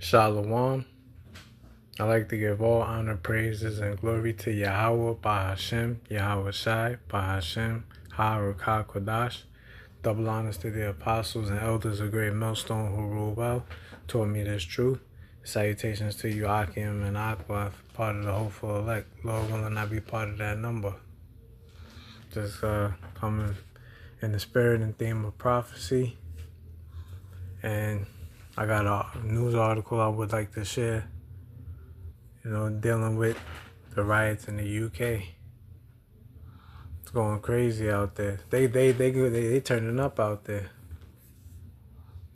Shalom. I like to give all honor, praises, and glory to Yahweh, Bahashem, Yahweh Shai, Bahashem, Ha-Ruka Kodash. Double honors to the apostles and elders of Great Millstone who rule well, taught me this truth. Salutations to you, Akim and Aqua, part of the hopeful elect. Lord willing, I be part of that number. Just coming in the spirit and theme of prophecy. And I got a news article I would like to share, dealing with the riots in the UK. It's going crazy out there. They turning up out there.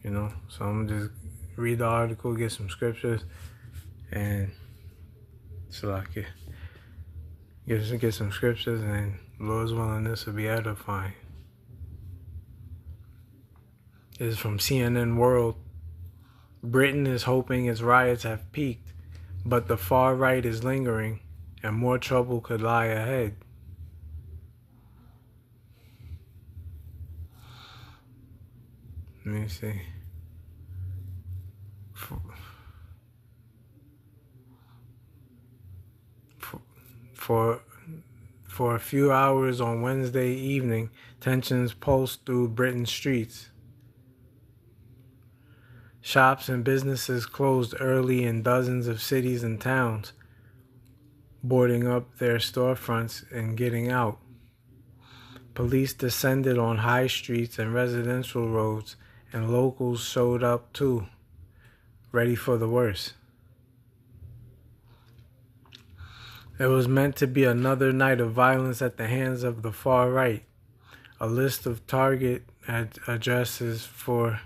So I'm gonna just read the article, get some scriptures, and so I can get some scriptures, and Lord's willing, this will be edifying. This is from CNN World. Britain is hoping its riots have peaked, but the far right is lingering, and more trouble could lie ahead. Let me see. For a few hours on Wednesday evening, tensions pulsed through Britain's streets. Shops and businesses closed early in dozens of cities and towns, boarding up their storefronts and getting out. Police descended on high streets and residential roads, and locals showed up too, ready for the worst. It was meant to be another night of violence at the hands of the far right. A list of target addresses for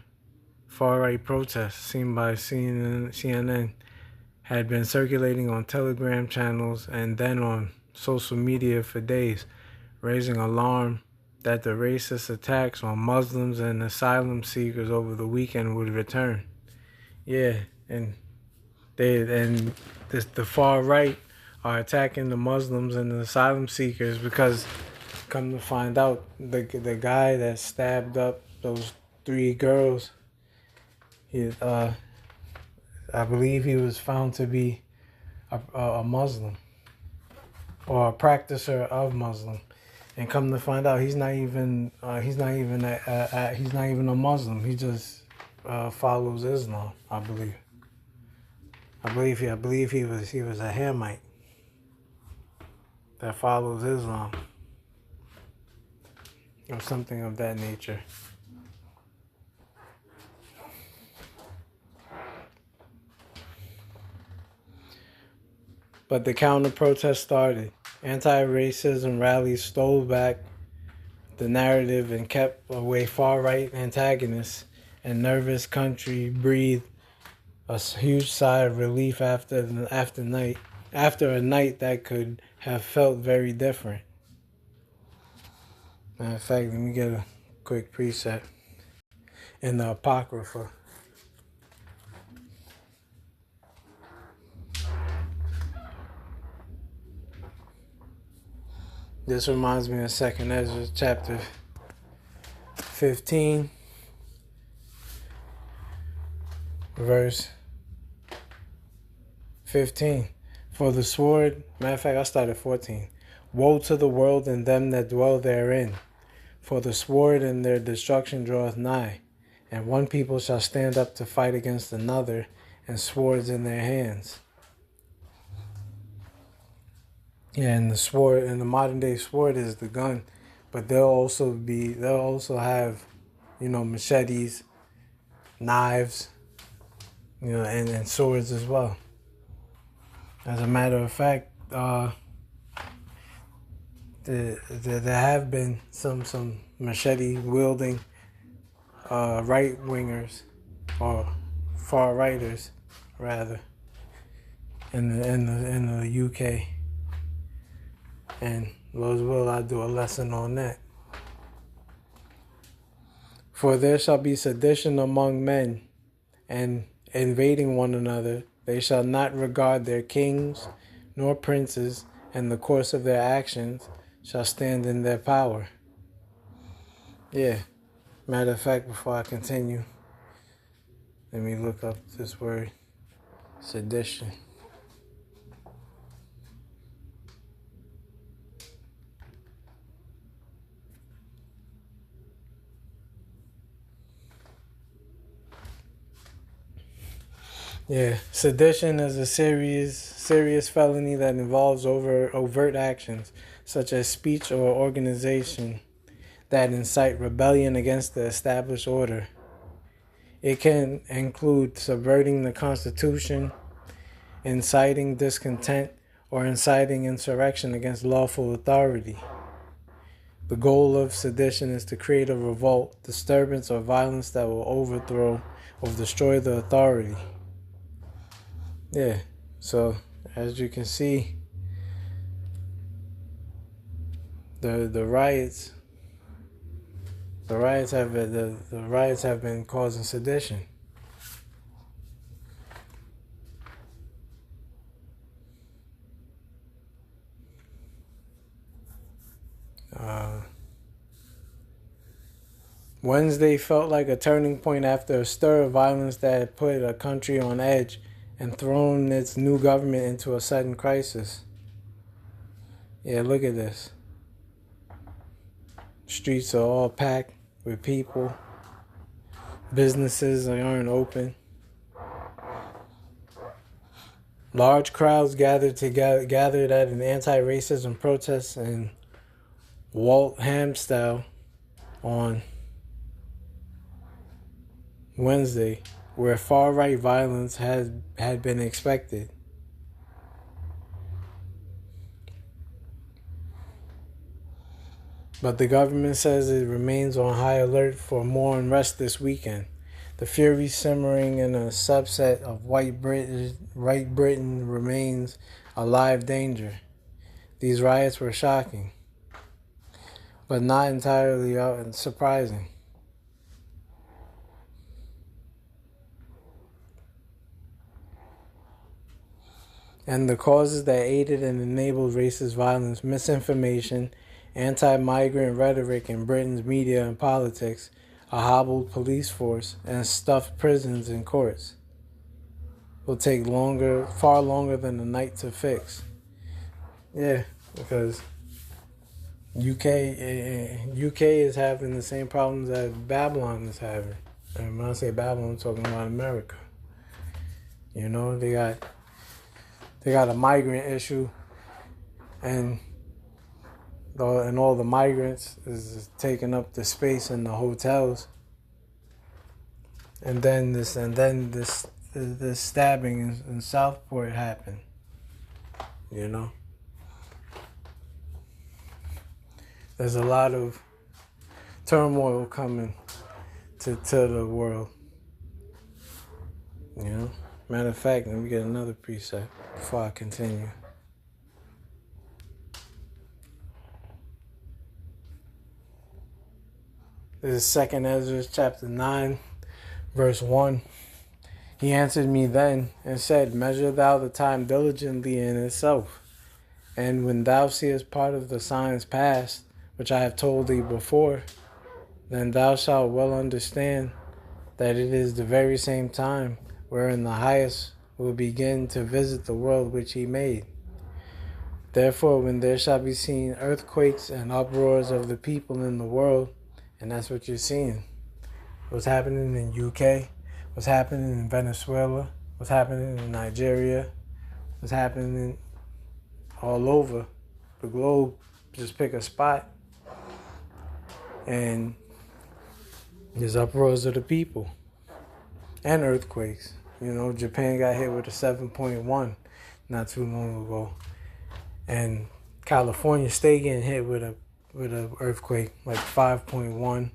far-right protests seen by CNN had been circulating on Telegram channels and then on social media for days, raising alarm that the racist attacks on Muslims and asylum seekers over the weekend would return. Yeah, and the far right are attacking the Muslims and the asylum seekers because, come to find out, the guy that stabbed up those 3 girls, I believe he was found to be a Muslim or a practicer of Muslim, and come to find out, he's not even a Muslim. He just follows Islam. I believe he was a Hamite that follows Islam or something of that nature. But the counter-protest started. Anti-racism rallies stole back the narrative and kept away far-right antagonists, and nervous country breathed a huge sigh of relief after a night that could have felt very different. Matter of fact, let me get a quick precept in the Apocrypha. This reminds me of 2nd Ezra chapter 15, verse 15. For the sword, matter of fact, I started 14. Woe to the world and them that dwell therein, for the sword and their destruction draweth nigh, and one people shall stand up to fight against another, and swords in their hands. Yeah, and the modern day sword is the gun, but they'll also have, machetes, knives, and swords as well. As a matter of fact, there have been some machete wielding right wingers or far righters rather in the UK. And Lord's will, I'll do a lesson on that. For there shall be sedition among men, and invading one another. They shall not regard their kings nor princes, and the course of their actions shall stand in their power. Yeah. Matter of fact, before I continue, let me look up this word. Sedition. Yeah, sedition is a serious felony that involves overt actions such as speech or organization that incite rebellion against the established order. It can include subverting the Constitution, inciting discontent, or inciting insurrection against lawful authority. The goal of sedition is to create a revolt, disturbance, or violence that will overthrow or destroy the authority. Yeah, so as you can see, the riots the riots have been causing sedition. Wednesday felt like a turning point after a stir of violence that had put a country on edge and thrown its new government into a sudden crisis. Yeah, look at this. Streets are all packed with people. Businesses aren't open. Large crowds gathered at an anti-racism protest in Walthamstow on Wednesday, where far-right violence had been expected. But the government says it remains on high alert for more unrest this weekend. The fury simmering in a subset of white Britain remains a live danger. These riots were shocking, but not entirely surprising. And the causes that aided and enabled racist violence, misinformation, anti-migrant rhetoric in Britain's media and politics, a hobbled police force, and stuffed prisons and courts will take far longer than a night to fix. Yeah, because UK is having the same problems that Babylon is having. And when I say Babylon, I'm talking about America. You know, they got a migrant issue, and all the migrants is taking up the space in the hotels. And then this stabbing in Southport happened. You know, there's a lot of turmoil coming to the world. You know, matter of fact, let me get another preset before I continue. This is 2 Ezra chapter 9, verse 1. He answered me then and said, measure thou the time diligently in itself. And when thou seest part of the signs past, which I have told thee before, then thou shalt well understand that it is the very same time wherein the highest will begin to visit the world which he made. Therefore, when there shall be seen earthquakes and uproars of the people in the world, and that's what you're seeing. What's happening in UK, what's happening in Venezuela, what's happening in Nigeria, what's happening all over the globe. Just pick a spot, and there's uproars of the people and earthquakes. You know, Japan got hit with a 7.1 not too long ago, and California stay getting hit with a earthquake like 5.1,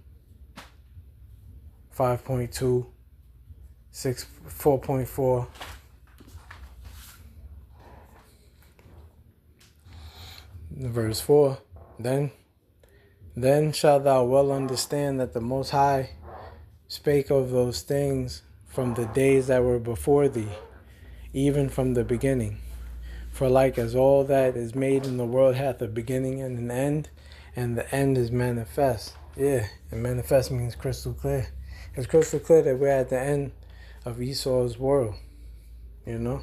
5.2, 4.4. Verse 4. Then shalt thou well understand that the Most High spake of those things from the days that were before thee, even from the beginning. For like as all that is made in the world hath a beginning and an end, and the end is manifest. Yeah, and manifest means crystal clear. It's crystal clear that we're at the end of Esau's world. You know,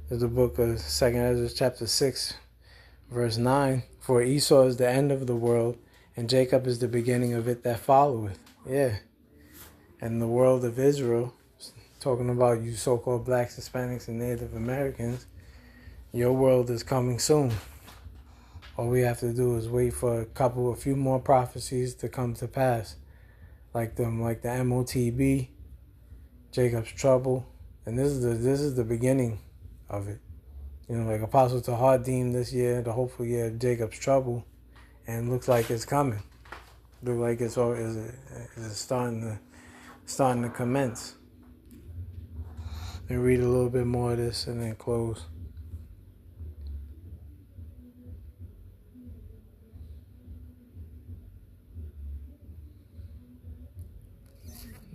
there's the book of 2nd Ezra, chapter 6, verse 9. For Esau is the end of the world, and Jacob is the beginning of it that followeth. Yeah, and the world of Israel, talking about you so-called blacks, Hispanics, and Native Americans. Your world is coming soon. All we have to do is wait for a few more prophecies to come to pass, like the MOTB, Jacob's trouble, and this is the beginning of it. You know, like Apostle Tahar deemed this year the hopeful year of Jacob's trouble, and looks like it's coming. Look like it's starting to commence. And read a little bit more of this and then close.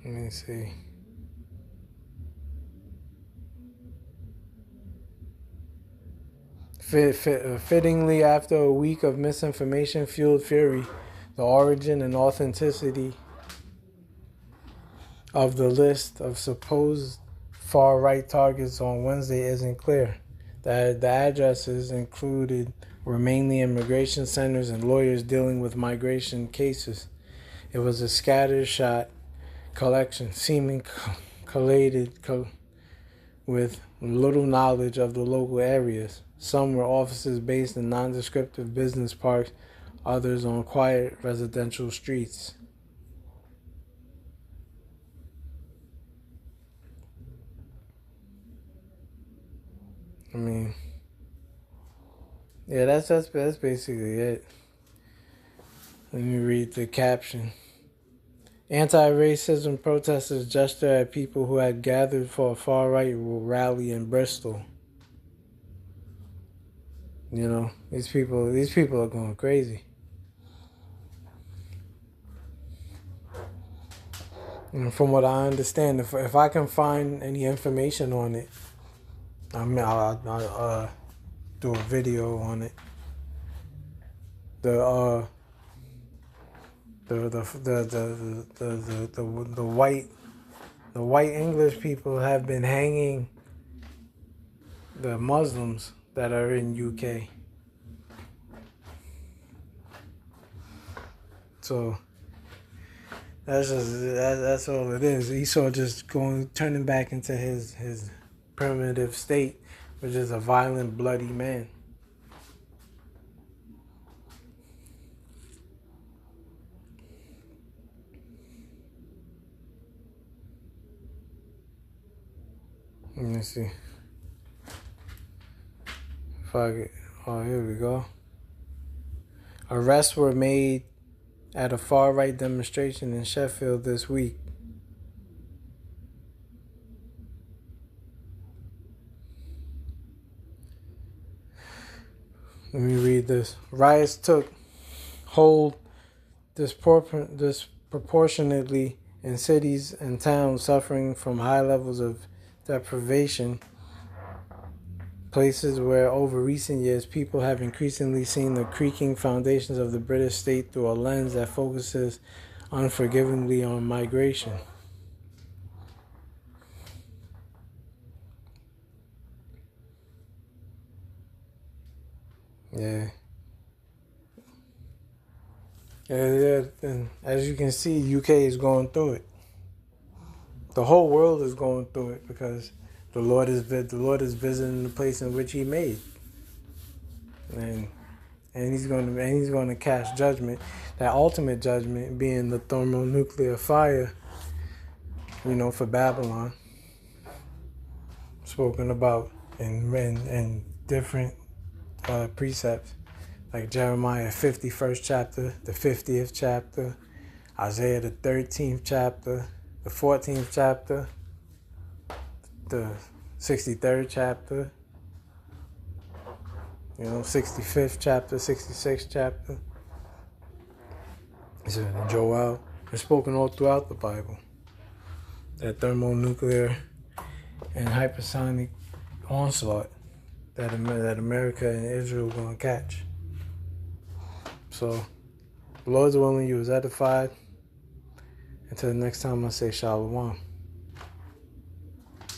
Let me see. Fittingly, after a week of misinformation-fueled fury, the origin and authenticity of the list of supposed far-right targets on Wednesday isn't clear. The addresses included were mainly immigration centers and lawyers dealing with migration cases. It was a scattershot collection, seeming collated with little knowledge of the local areas. Some were offices based in nondescript business parks, others on quiet residential streets. I mean, yeah, that's basically it. Let me read the caption. Anti-racism protesters gesture at people who had gathered for a far-right rally in Bristol. You know, these people are going crazy. And from what I understand, if I can find any information on it, I'll do a video on it. The white English people have been hanging the Muslims that are in UK. So that's all it is. Esau just turning back into his primitive state, which is a violent, bloody man. Let me see. Oh, here we go. Arrests were made at a far-right demonstration in Sheffield this week. Let me read this. Riots took hold disproportionately in cities and towns suffering from high levels of deprivation, places where over recent years people have increasingly seen the creaking foundations of the British state through a lens that focuses unforgivingly on migration. Yeah. And as you can see, UK is going through it. The whole world is going through it because the Lord is visiting the place in which He made, and He's going to cast judgment. That ultimate judgment being the thermonuclear fire, for Babylon, spoken about in different precepts, like Jeremiah 51st chapter, the 50th chapter, Isaiah the 13th chapter, the 14th chapter, the 63rd chapter, 65th chapter, 66th chapter. It's in Joel. It's spoken all throughout the Bible. That thermonuclear and hypersonic onslaught that America and Israel are going to catch. So, the Lord's willing, you was edified. Until the next time, I say shalom.